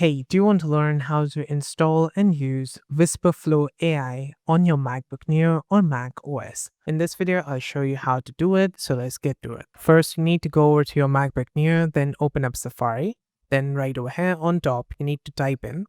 Hey, do you want to learn how to install and use Wispr Flow AI on your MacBook NEO or Mac OS? In this video, I'll show you how to do it, so let's get to it. First, you need to go over to your MacBook NEO, then open up Safari. Then right over here on top, you need to type in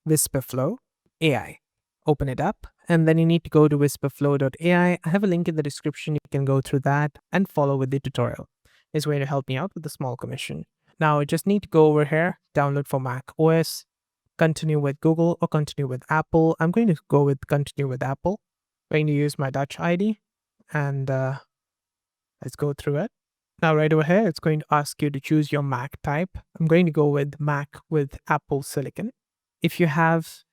Wispr Flow AI. Open it up, and then you need to go to wisprflow.ai. I have a link in the description. You can go through that and follow with the tutorial. It's going to help me out with a small commission. Now, I just need to go over here, download for Mac OS, continue with Google or continue with Apple. I'm going to go with continue with Apple. I'm going to use my Touch ID and let's go through it. Now, right over here, it's going to ask you to choose your Mac type. I'm going to go with Mac with Apple Silicon. If you have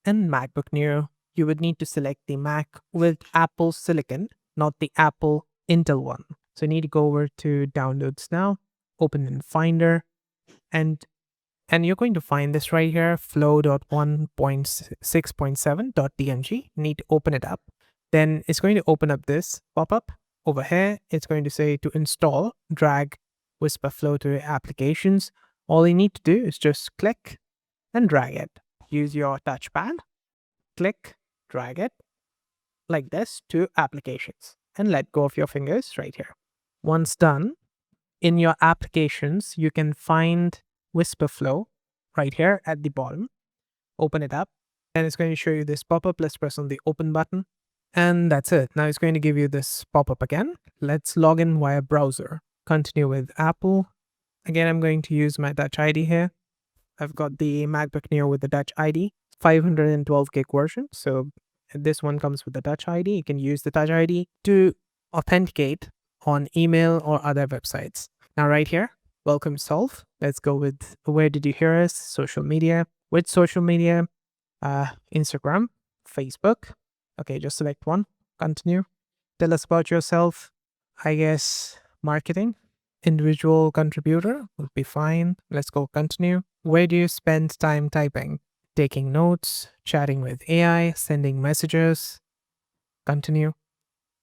a MacBook NEO, you would need to select the Mac with Apple Silicon, not the Apple Intel one. So you need to go over to Downloads now. Open in Finder, and you're going to find this right here, flow.1.6.7.dmg. You need to open it up. Then it's going to open up this pop-up. Over here, it's going to say to install, drag Wispr Flow to your applications. All you need to do is just click and drag it. Use your touchpad, click, drag it like this to applications, and let go of your fingers right here. Once done, in your applications, you can find Wispr Flow right here at the bottom. Open it up, and it's going to show you this pop-up. Let's press on the open button, and that's it. Now it's going to give you this pop-up again. Let's log in via browser. Continue with Apple. Again, I'm going to use my Touch ID here. I've got the MacBook NEO with the Touch ID, 512 gig version. So this one comes with the Touch ID. You can use the Touch ID to authenticate on email or other websites. Now right here, welcome solve. Let's go with where did you hear us? Social media. Which social media? Instagram, Facebook. Okay, just select one. Continue. Tell us about yourself. I guess marketing. Individual contributor would be fine. Let's go continue. Where do you spend time typing? Taking notes, chatting with AI, sending messages. Continue.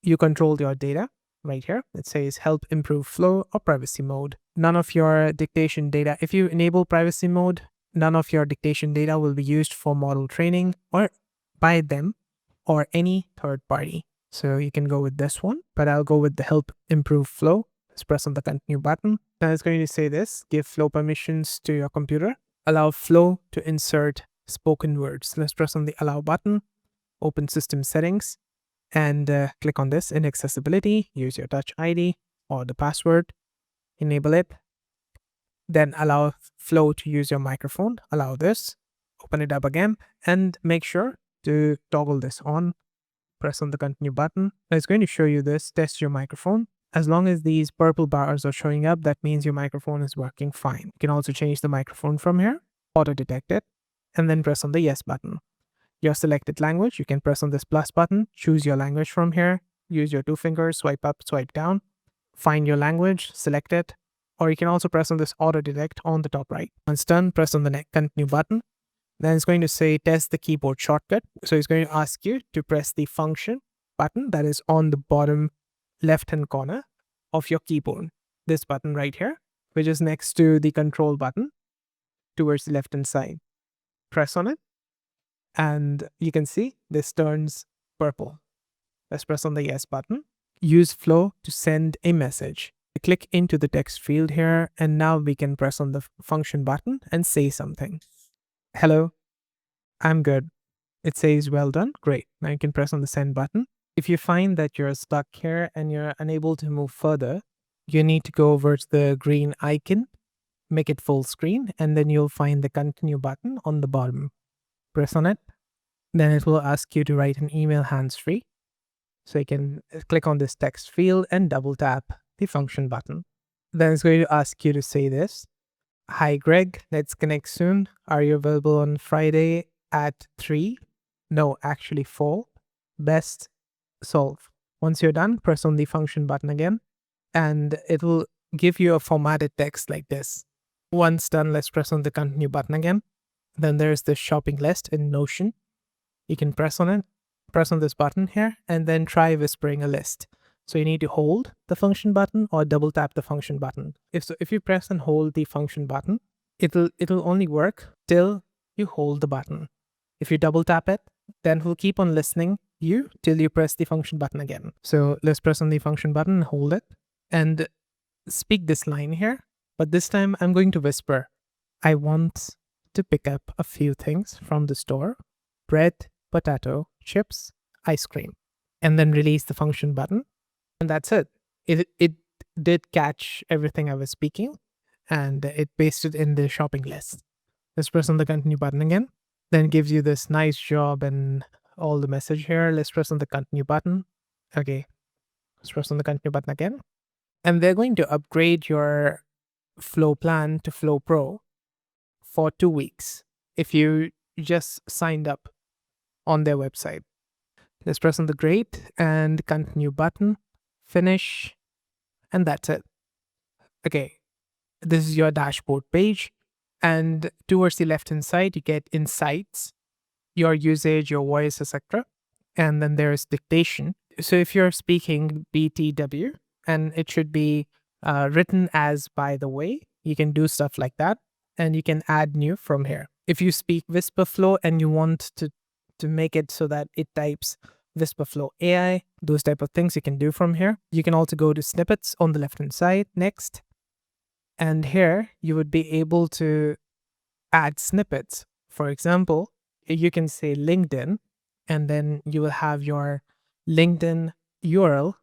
You control your data. Right here, it says help improve flow or privacy mode. None of your dictation data, if you enable privacy mode, none of your dictation data will be used for model training or by them or any third party. So you can go with this one, but I'll go with the help improve flow. Let's press on the continue button. Now it's going to say this, give flow permissions to your computer, allow flow to insert spoken words. Let's press on the allow button, open system settings, and click on this in accessibility. Use your Touch ID or the password, enable it, then allow flow to use your microphone. Allow this, open it up again, and make sure to toggle this on. Press on the continue button. It's going to show you this, test your microphone. As long as these purple bars are showing up, that means your microphone is working fine. You can also change the microphone from here, auto detect it, and then press on the yes button. Your selected language, you can press on this plus button, choose your language from here, use your two fingers, swipe up, swipe down, find your language, select it, or you can also press on this auto detect on the top right. Once done, press on the continue button. Then it's going to say test the keyboard shortcut. So it's going to ask you to press the function button that is on the bottom left-hand corner of your keyboard. This button right here, which is next to the control button towards the left-hand side. Press on it, and you can see this turns purple. Let's press on the yes button. Use flow to send a message. Click into the text field here, and now we can press on the function button and say something. Hello, I'm good. It says well done. Great. Now you can press on the send button. If you find that you're stuck here and you're unable to move further, you need to go over to the green icon, make it full screen, and then you'll find the continue button on the bottom. Press on it, then it will ask you to write an email hands-free. So you can click on this text field and double tap the function button. Then it's going to ask you to say this. Hi Greg, let's connect soon. Are you available on Friday at 3? No, actually 4. Best solve. Once you're done, press on the function button again, and it will give you a formatted text like this. Once done, let's press on the continue button again. Then there's the shopping list in Notion. You can press on it, press on this button here, and then try whispering a list. So you need to hold the function button or double tap the function button. If you press and hold the function button, it'll only work till you hold the button. If you double tap it, then we'll keep on listening you till you press the function button again. So let's press on the function button, hold it, and speak this line here. But this time I'm going to whisper. I want to pick up a few things from the store: bread, potato, chips, ice cream, and then release the function button. And that's it. It did catch everything I was speaking, and it pasted in the shopping list. Let's press on the continue button again. Then it gives you this nice job and all the message here. Let's press on the continue button. Okay, let's press on the continue button again. And they're going to upgrade your Flow plan to Flow Pro for 2 weeks if you just signed up on their website. Let's press on the grade and continue button, finish, and that's it. Okay, this is your dashboard page, and towards the left hand side you get insights, your usage, your voice, etc. And then there's dictation. So if you're speaking BTW and it should be written as by the way, you can do stuff like that, and you can add new from here. If you speak Wispr Flow and you want to make it so that it types Wispr Flow AI, those type of things you can do from here. You can also go to snippets on the left hand side next. And here you would be able to add snippets. For example, you can say LinkedIn, and then you will have your LinkedIn URL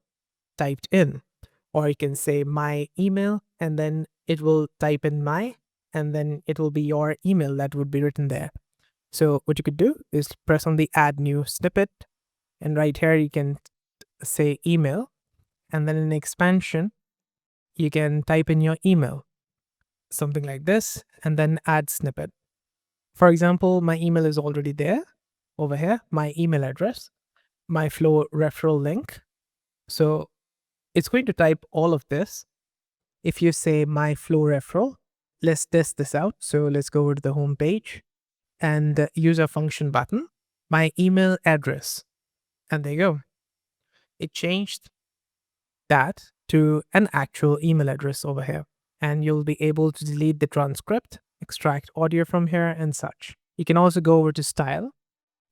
typed in. Or you can say my email, and then it will type in my, and then it will be your email that would be written there. So what you could do is press on the add new snippet, and right here you can say email, and then in expansion, you can type in your email, something like this, and then add snippet. For example, my email is already there over here, my email address, my Flow referral link. So it's going to type all of this. If you say my Flow referral, let's test this out. So let's go over to the home page and use a function button, my email address. And there you go. It changed that to an actual email address over here. And you'll be able to delete the transcript, extract audio from here and such. You can also go over to style,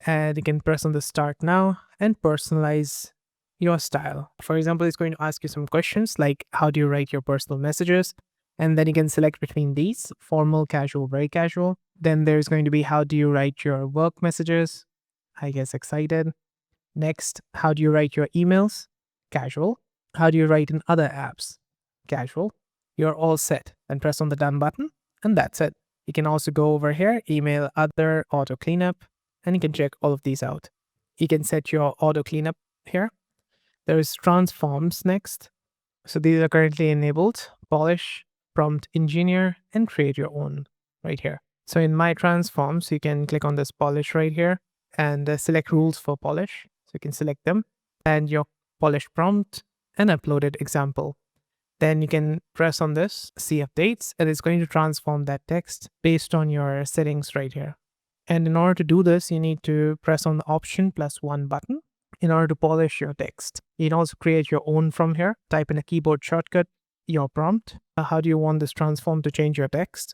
and you can press on the start now and personalize your style. For example, it's going to ask you some questions like how do you write your personal messages? And then you can select between these: formal, casual, very casual. Then there's going to be how do you write your work messages? I guess excited. Next, how do you write your emails? Casual. How do you write in other apps? Casual. You're all set, and press on the done button, and that's it. You can also go over here, email, other, auto cleanup, and you can check all of these out. You can set your auto cleanup here. There's transforms next. So these are currently enabled: polish, prompt engineer, and create your own right here. So in my transforms, you can click on this polish right here and select rules for polish. So you can select them and your polish prompt and uploaded example. Then you can press on this, see updates, and it's going to transform that text based on your settings right here. And in order to do this, you need to press on the option +1 button in order to polish your text. You can also create your own from here. Type in a keyboard shortcut, your prompt. How do you want this transform to change your text?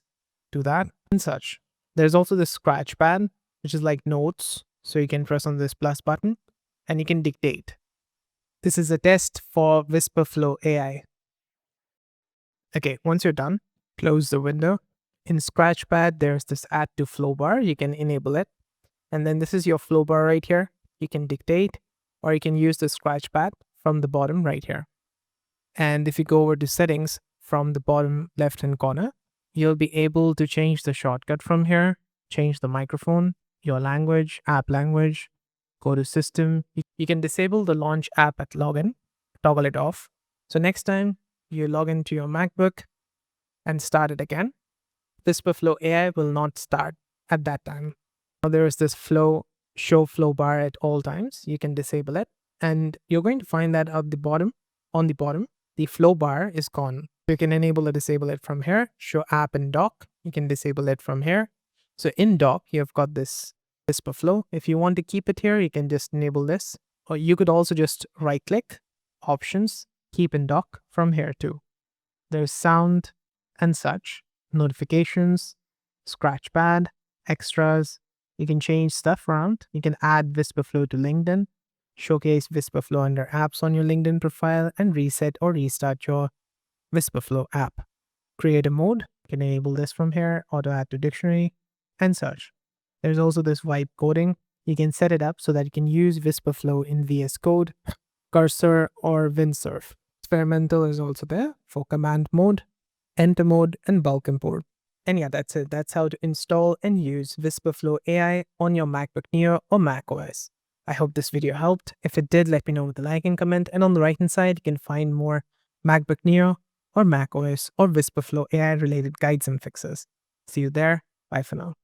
Do that and such. There's also this scratch pad, which is like notes. So you can press on this plus button and you can dictate. This is a test for Wispr Flow AI. Okay, once you're done, close the window. In Scratchpad, there's this add to flow bar. You can enable it. And then this is your flow bar right here. You can dictate, or you can use the Scratchpad from the bottom right here. And if you go over to settings from the bottom left-hand corner, you'll be able to change the shortcut from here, change the microphone, your language, app language, go to system. You can disable the launch app at login, toggle it off. So next time you log into your MacBook and start it again, Wispr Flow AI will not start at that time. Now there is this show flow bar at all times. You can disable it, and you're going to find that at the bottom, on the bottom, the flow bar is gone. You can enable or disable it from here. Show app in dock, you can disable it from here. So in dock, you've got this Wispr Flow. If you want to keep it here, you can just enable this, or you could also just right click, options, keep in dock from here too. There's sound and such, notifications, Scratchpad, extras. You can change stuff around. You can add Wispr Flow to LinkedIn, showcase Wispr Flow under apps on your LinkedIn profile, and reset or restart your Wispr Flow app. Create a mode. You can enable this from here, auto add to dictionary, and search. There's also this vibe coding. You can set it up so that you can use Wispr Flow in VS Code, Cursor, or Windsurf. Experimental is also there for command mode, enter mode, and bulk import. And yeah, that's it. That's how to install and use Wispr Flow AI on your MacBook NEO or macOS. I hope this video helped. If it did, let me know with a like and comment. And on the right hand side, you can find more MacBook NEO or macOS or Wispr Flow AI related guides and fixes. See you there. Bye for now.